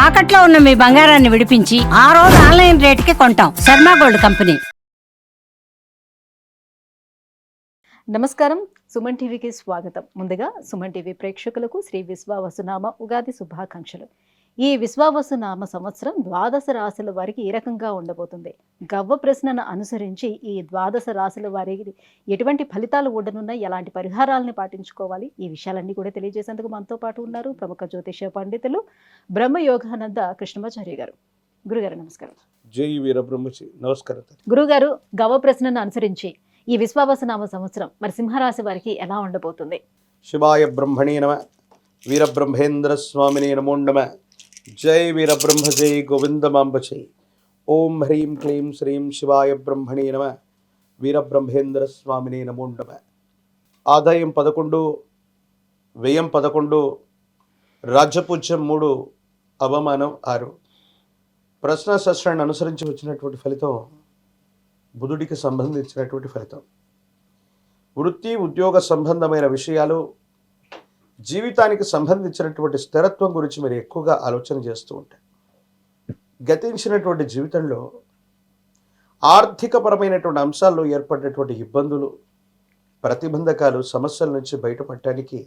తాకట్లో ఉన్న మీ బంగారాన్ని విడిపించి ఆ రోజు ఆన్లైన్ రేటుకి కొంటాం. Sharma gold company. నమస్కారం, సుమన్ టీవీకి స్వాగతం. ముందుగా సుమన్ టీవీ ప్రేక్షకులకు శ్రీ విశ్వావసునామ ఉగాది శుభాకాంక్షలు. ఈ విశ్వావసునామ సంవత్సరం ద్వాదశ రాశుల వారికి ఏ రకంగా ఉండబోతుంది, గవ్వ ప్రశ్నను అనుసరించి ఈ ద్వాదశ రాశుల వారికి ఎటువంటి ఫలితాలు ఉండనున్నాయి, ఎలాంటి పరిహారాలను పాటించుకోవాలి, ఈ విషయాలన్నీ కూడా తెలియజేసేందుకు మనతో పాటు ఉన్నారు ప్రముఖ జ్యోతిష పండితులు బ్రహ్మయోగానంద కృష్ణమాచార్య గారు. గురుగారు నమస్కారం. జై వీరబ్రహ్మచి. నమస్కారం. గురుగారు, గవ్వ ప్రశ్నను అనుసరించి ఈ విశ్వావసునామ సంవత్సరం మరి సింహరాశి వారికి ఎలా ఉండబోతుంది? శివాయ బ్రహ్మణే నమ. వీరబ్రహ్మేంద్ర స్వామినే నమో నమ. జై వీరబ్రహ్మ జై గోవిందమాంబ జై. ఓం హ్రీం క్లీం శ్రీం శివాయ బ్రహ్మణే నమ. వీరబ్రహ్మేంద్ర స్వామినే నమో నమ. ఆదాయం 11, వ్యయం 11, రాజ్యపూజ్యం 3, అవమానం 6. ప్రశ్న శాస్త్రాన్ని అనుసరించి వచ్చినటువంటి ఫలితం బుధుడికి సంబంధించినటువంటి ఫలితం. వృత్తి ఉద్యోగ సంబంధమైన విషయాలు, జీవితానికి సంబంధించినటువంటి స్థిరత్వం గురించి మీరు ఎక్కువగా ఆలోచన చేస్తూ ఉంటారు. గతించినటువంటి జీవితంలో ఆర్థికపరమైనటువంటి అంశాల్లో ఏర్పడినటువంటి ఇబ్బందులు, ప్రతిబంధకాలు, సమస్యల నుంచి బయటపడటానికి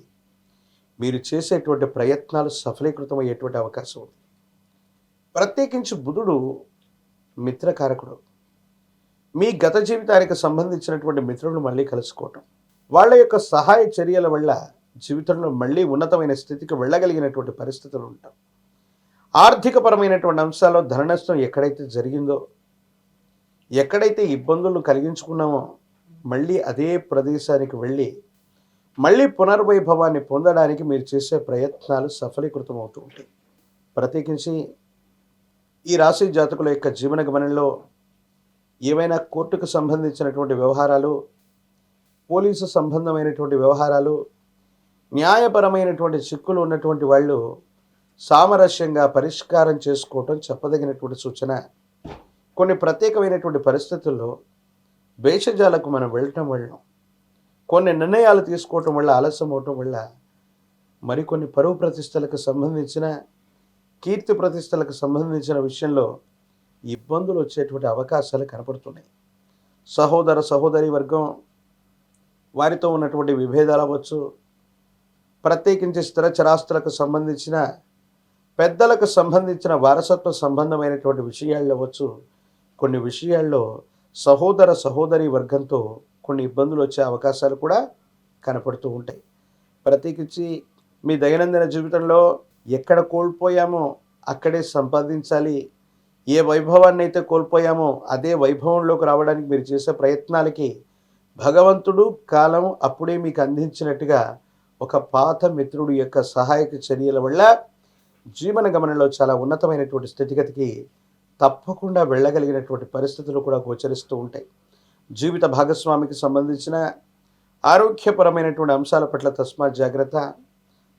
మీరు చేసేటువంటి ప్రయత్నాలు సఫలీకృతమయ్యేటువంటి అవకాశం ఉంది. ప్రత్యేకించి బుధుడు మిత్రకారకుడు. మీ గత జీవితానికి సంబంధించినటువంటి మిత్రులను మళ్ళీ కలుసుకోవటం, వాళ్ళ యొక్క సహాయ చర్యల వల్ల జీవితంలో మళ్ళీ ఉన్నతమైన స్థితికి వెళ్ళగలిగినటువంటి పరిస్థితులు ఉంటాం. ఆర్థికపరమైనటువంటి అంశాల్లో ధన నష్టం ఎక్కడైతే జరిగిందో, ఎక్కడైతే ఇబ్బందులను కలిగించుకున్నామో, మళ్ళీ అదే ప్రదేశానికి వెళ్ళి మళ్ళీ పునర్వైభవాన్ని పొందడానికి మీరు చేసే ప్రయత్నాలు సఫలీకృతం అవుతూ ఉంటాయి. ప్రత్యేకించి ఈ రాశి జాతకుల యొక్క జీవన గమనంలో ఏవైనా కోర్టుకు సంబంధించినటువంటి వ్యవహారాలు, పోలీసు సంబంధమైనటువంటి వ్యవహారాలు, న్యాయపరమైనటువంటి చిక్కులు ఉన్నటువంటి వాళ్ళు సామరస్యంగా పరిష్కారం చేసుకోవటం చెప్పదగినటువంటి సూచన. కొన్ని ప్రత్యేకమైనటువంటి పరిస్థితుల్లో భేషజాలకు మనం వెళ్ళటం వల్ల, కొన్ని నిర్ణయాలు తీసుకోవటం వల్ల, ఆలస్యం అవటం వల్ల మరికొన్ని పరువు ప్రతిష్టలకు సంబంధించిన, కీర్తి ప్రతిష్టలకు సంబంధించిన విషయంలో ఇబ్బందులు వచ్చేటువంటి అవకాశాలు కనపడుతున్నాయి. సహోదర సహోదరి వర్గం వారితో ఉన్నటువంటి విభేదాలు అవ్వచ్చు, ప్రత్యేకించి స్థిర చరాస్తులకు సంబంధించిన, పెద్దలకు సంబంధించిన వారసత్వ సంబంధమైనటువంటి విషయాలు అవ్వచ్చు. కొన్ని విషయాల్లో సహోదర సహోదరి వర్గంతో కొన్ని ఇబ్బందులు వచ్చే అవకాశాలు కూడా కనపడుతూ ఉంటాయి. ప్రత్యేకించి మీ దైనందిన జీవితంలో ఎక్కడ కోల్పోయామో అక్కడే సంపాదించాలి, ఏ వైభవాన్ని అయితే కోల్పోయామో అదే వైభవంలోకి రావడానికి మీరు చేసే ప్రయత్నాలకి భగవంతుడు కాలం అప్పుడే మీకు అందించినట్టుగా ఒక పాత మిత్రుడు యొక్క సహాయక చర్యల వల్ల జీవన గమనంలో చాలా ఉన్నతమైనటువంటి స్థితిగతికి తప్పకుండా వెళ్ళగలిగినటువంటి పరిస్థితులు కూడా గోచరిస్తూ ఉంటాయి. జీవిత భాగస్వామికి సంబంధించిన ఆరోగ్యపరమైనటువంటి అంశాల పట్ల తస్మాత్ జాగ్రత్త.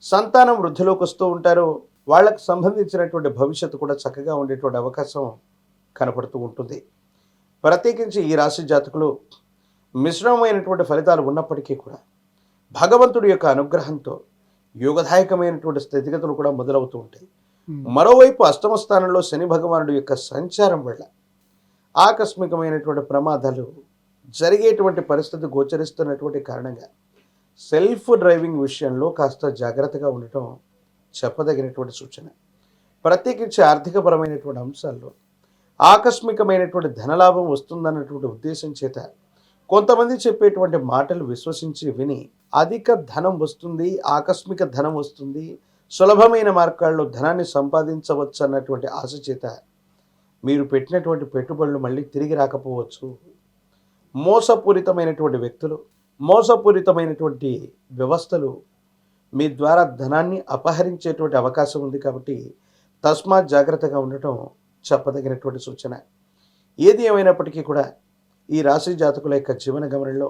సంతానం వృద్ధిలోకి వస్తూ ఉంటారు, వాళ్ళకు సంబంధించినటువంటి భవిష్యత్తు కూడా చక్కగా ఉండేటువంటి అవకాశం కనపడుతూ ఉంటుంది. ప్రత్యేకించి ఈ రాశి జాతకులు మిశ్రమమైనటువంటి ఫలితాలు ఉన్నప్పటికీ కూడా భగవంతుడి యొక్క అనుగ్రహంతో యోగదాయకమైనటువంటి స్థితిగతులు కూడా మొదలవుతూ ఉంటాయి. మరోవైపు అష్టమ స్థానంలో శని భగవానుడి యొక్క సంచారం వల్ల ఆకస్మికమైనటువంటి ప్రమాదాలు జరిగేటువంటి పరిస్థితి గోచరిస్తున్నటువంటి కారణంగా సెల్ఫ్ డ్రైవింగ్ విషయంలో కాస్త జాగ్రత్తగా ఉండటం చెప్పదగినటువంటి సూచన. ప్రత్యేకించి ఆర్థికపరమైనటువంటి అంశాల్లో ఆకస్మికమైనటువంటి ధనలాభం వస్తుందన్నటువంటి ఉద్దేశం చేత కొంతమంది చెప్పేటువంటి మాటలు విశ్వసించి విని అధిక ధనం వస్తుంది, ఆకస్మిక ధనం వస్తుంది, సులభమైన మార్గాల్లో ధనాన్ని సంపాదించవచ్చు అన్నటువంటి ఆశ చేత మీరు పెట్టినటువంటి పెట్టుబడులు మళ్ళీ తిరిగి రాకపోవచ్చు. మోసపూరితమైనటువంటి వ్యక్తులు, మోసపూరితమైనటువంటి వ్యవస్థలు మీ ద్వారా ధనాన్ని అపహరించేటువంటి అవకాశం ఉంది. కాబట్టి తస్మాత్ జాగ్రత్తగా ఉండటం చెప్పదగినటువంటి సూచన. ఏది ఏమైనప్పటికీ కూడా ఈ రాశి జాతకుల యొక్క జీవన గమనంలో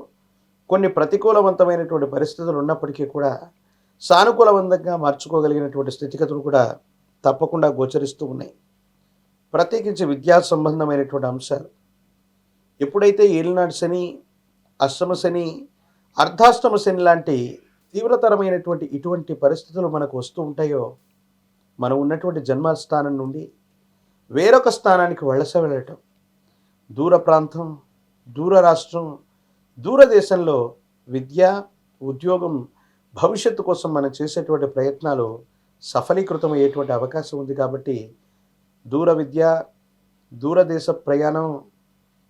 కొన్ని ప్రతికూలవంతమైనటువంటి పరిస్థితులు ఉన్నప్పటికీ కూడా సానుకూలవంతంగా మార్చుకోగలిగినటువంటి స్థితిగతులు కూడా తప్పకుండా గోచరిస్తూ ఉన్నాయి. ప్రత్యేకించి విద్యా సంబంధమైనటువంటి అంశాలు, ఎప్పుడైతే ఏలినాడు శని, అష్టమ శని, అర్ధాష్టమ శని లాంటి తీవ్రతరమైనటువంటి ఇటువంటి పరిస్థితులు మనకు వస్తూ ఉంటాయో మనం ఉన్నటువంటి జన్మస్థానం నుండి వేరొక స్థానానికి వలస వెళ్ళటం, దూర ప్రాంతం, దూర రాష్ట్రం, దూరదేశంలో విద్య, ఉద్యోగం, భవిష్యత్తు కోసం మనం చేసేటువంటి ప్రయత్నాలు సఫలీకృతం అయ్యేటువంటి అవకాశం ఉంది. కాబట్టి దూర విద్య, దూరదేశ ప్రయాణం,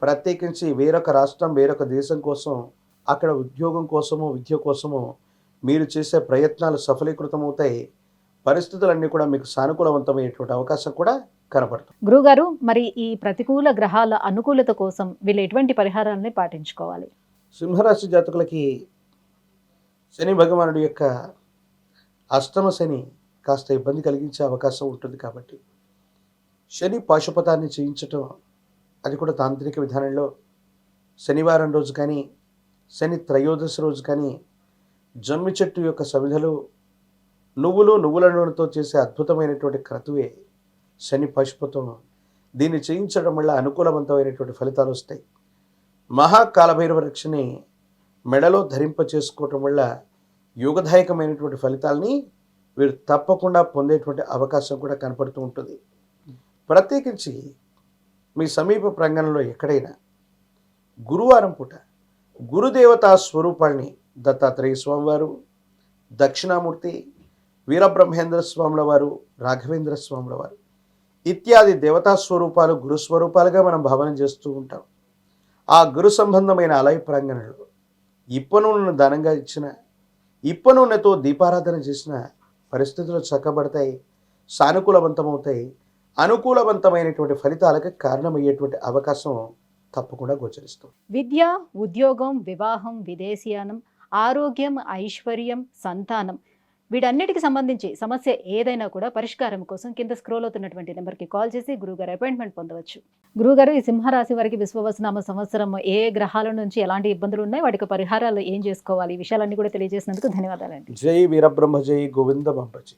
ప్రత్యేకించి వేరొక రాష్ట్రం, వేరొక దేశం కోసం, అక్కడ ఉద్యోగం కోసమో విద్య కోసమో మీరు చేసే ప్రయత్నాలు సఫలీకృతమవుతాయి. పరిస్థితులన్నీ కూడా మీకు సానుకూలవంతమయ్యేటువంటి అవకాశం కూడా కనపడుతుంది. గురుగారు, మరి ఈ ప్రతికూల గ్రహాల అనుకూలత కోసం వీళ్ళు ఎటువంటి పరిహారాలని పాటించుకోవాలి? సింహరాశి జాతకులకి శని భగవానుడి యొక్క అష్టమ శని కాస్త ఇబ్బంది కలిగించే అవకాశం ఉంటుంది. కాబట్టి శని పాశుపతాన్ని చేయించటం, అది కూడా తాంత్రిక విధానంలో శనివారం రోజు కానీ, శని త్రయోదశి రోజు కానీ జమ్మి చెట్టు యొక్క సమిధలు, నువ్వుల నూనెతో చేసే అద్భుతమైనటువంటి క్రతువే శని పాశుపతం. దీన్ని చేయించడం వల్ల అనుకూలవంతమైనటువంటి ఫలితాలు వస్తాయి. మహాకాలభైరవ రక్షని మెడలో ధరింప చేసుకోవటం వల్ల యోగదాయకమైనటువంటి ఫలితాలని వీరు తప్పకుండా పొందేటువంటి అవకాశం కూడా కనపడుతూ ఉంటుంది. ప్రత్యేకించి మీ సమీప ప్రాంగణంలో ఎక్కడైనా గురువారం పూట గురుదేవతా స్వరూపాల్ని దత్తాత్రేయ స్వామివారు, దక్షిణామూర్తి, వీరబ్రహ్మేంద్ర స్వాముల వారు, రాఘవేంద్ర స్వాముల వారు ఇత్యాది దేవతా స్వరూపాలు గురుస్వరూపాలుగా మనం భావన చేస్తూ ఉంటాం. ఆ గురు సంబంధమైన ఆలయ ప్రాంగణంలో ఇప్ప నూనెను దానంగా ఇచ్చిన, ఇప్ప నూనెతో దీపారాధన చేసిన పరిస్థితులు చక్కబడతాయి, సానుకూలవంతమవుతాయి. అనుకూలవంతమైనటువంటి ఫలితాలకు కారణమయ్యేటువంటి అవకాశం తప్పకుండా గోచరిస్తుంది. విద్య, ఉద్యోగం, వివాహం, విదేశీయానం, ఆరోగ్యం, ఐశ్వర్యం, సంతానం, వీటన్నిటికి సంబంధించి సమస్య ఏదైనా కూడా పరిష్కారం కోసం కింద స్క్రోల్ అవుతున్నటువంటి నెంబర్కి కాల్ చేసి గురుగారు అపాయింట్మెంట్ పొందవచ్చు. గురుగారు, ఈ సింహరాశి వారికి విశ్వవసునామ సంవత్సరం ఏ గ్రహాల నుంచి ఎలాంటి ఇబ్బందులు ఉన్నాయి, వాటికి పరిహారాలు ఏం చేసుకోవాలి, ఈ విషయాలన్నీ కూడా తెలియజేసినందుకు ధన్యవాదాలండి. జై వీరబ్రహ్మ, జై గోవింద బంబజీ.